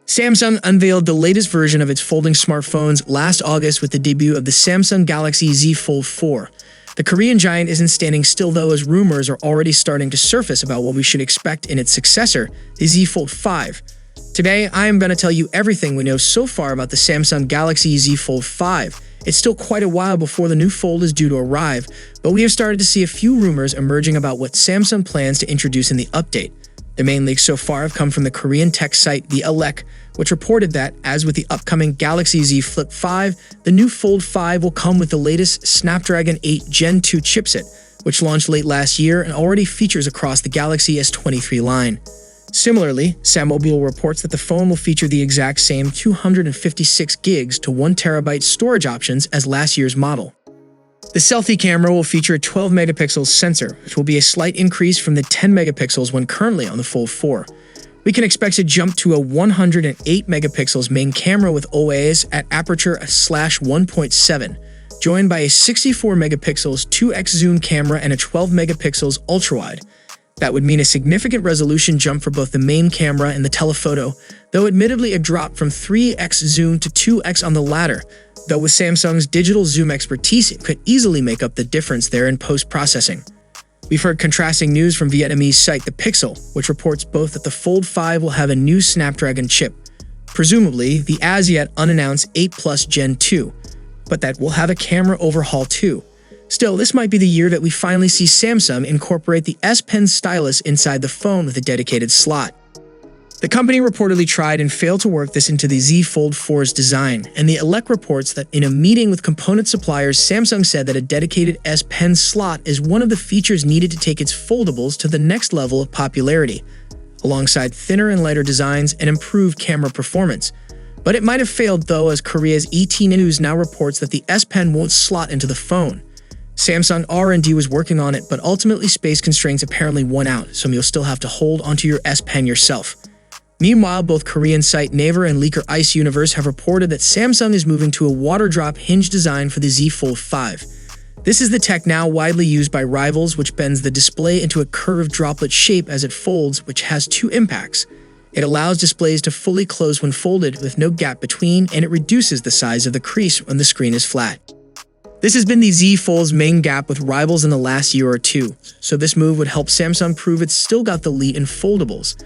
Samsung unveiled the latest version of its folding smartphones last August with the debut of the Samsung Galaxy Z Fold 4. The Korean giant isn't standing still though, as rumors are already starting to surface about what we should expect in its successor, the Z Fold 5. Today, I am going to tell you everything we know so far about the Samsung Galaxy Z Fold 5. It's still quite a while before the new fold is due to arrive, but we have started to see a few rumors emerging about what Samsung plans to introduce in the update. The main leaks so far have come from the Korean tech site The Elec, which reported that, as with the upcoming Galaxy Z Flip 5, the new Fold 5 will come with the latest Snapdragon 8 Gen 2 chipset, which launched late last year and already features across the Galaxy S23 line. Similarly, Samobile reports that the phone will feature the exact same 256 gigs to 1 terabyte storage options as last year's model. The selfie camera will feature a 12 megapixel sensor, which will be a slight increase from the 10 megapixels when currently on the Fold 4. We can expect to jump to a 108 megapixels main camera with OIS at aperture /1.7, joined by a 64 megapixels 2x zoom camera and a 12 megapixels ultrawide. That would mean a significant resolution jump for both the main camera and the telephoto, though admittedly a drop from 3x zoom to 2x on the latter, though with Samsung's digital zoom expertise, it could easily make up the difference there in post-processing. We've heard contrasting news from Vietnamese site The Pixel, which reports both that the Fold 5 will have a new Snapdragon chip, presumably the as-yet unannounced 8 Plus Gen 2, but that will have a camera overhaul too. Still, this might be the year that we finally see Samsung incorporate the Pen Stylus inside the phone with a dedicated slot. The company reportedly tried and failed to work this into the Z Fold 4's design, and the Elec reports that in a meeting with component suppliers, Samsung said that a dedicated S Pen slot is one of the features needed to take its foldables to the next level of popularity, alongside thinner and lighter designs and improved camera performance. But it might have failed though, as Korea's ET News now reports that the S Pen won't slot into the phone. Samsung R&D was working on it, but ultimately space constraints apparently won out, so you'll still have to hold onto your S Pen yourself. Meanwhile, both Korean site Naver and leaker Ice Universe have reported that Samsung is moving to a water drop hinge design for the Z Fold 5. This is the tech now widely used by rivals, which bends the display into a curved droplet shape as it folds, which has 2 impacts. It allows displays to fully close when folded with no gap between, and it reduces the size of the crease when the screen is flat. This has been the Z Fold's main gap with rivals in the last year or two, so this move would help Samsung prove it's still got the lead in foldables.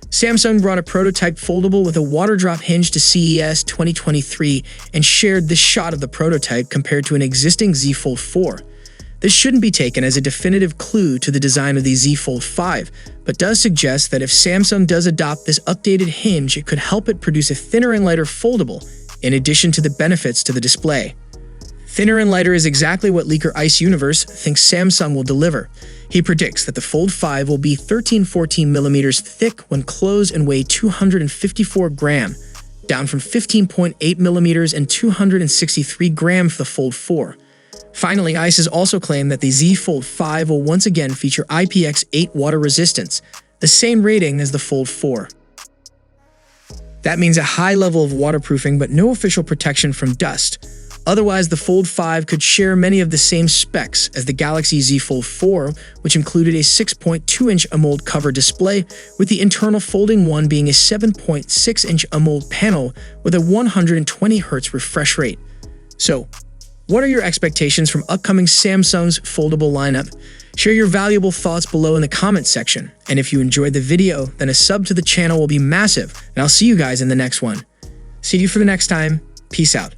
Samsung brought a prototype foldable with a water drop hinge to CES 2023 and shared this shot of the prototype compared to an existing Z Fold 4. This shouldn't be taken as a definitive clue to the design of the Z Fold 5, but does suggest that if Samsung does adopt this updated hinge, it could help it produce a thinner and lighter foldable, in addition to the benefits to the display. Thinner and lighter is exactly what leaker Ice Universe thinks Samsung will deliver. He predicts that the Fold 5 will be 13-14mm thick when closed and weigh 254 grams, down from 15.8mm and 263 grams for the Fold 4. Finally, Ice has also claimed that the Z Fold 5 will once again feature IPX8 water resistance, the same rating as the Fold 4. That means a high level of waterproofing but no official protection from dust. Otherwise, the Fold 5 could share many of the same specs as the Galaxy Z Fold 4, which included a 6.2-inch AMOLED cover display, with the internal folding one being a 7.6-inch AMOLED panel with a 120Hz refresh rate. So, what are your expectations from upcoming Samsung's foldable lineup? Share your valuable thoughts below in the comments section, and if you enjoyed the video, then a sub to the channel will be massive, and I'll see you guys in the next one. See you for the next time. Peace out.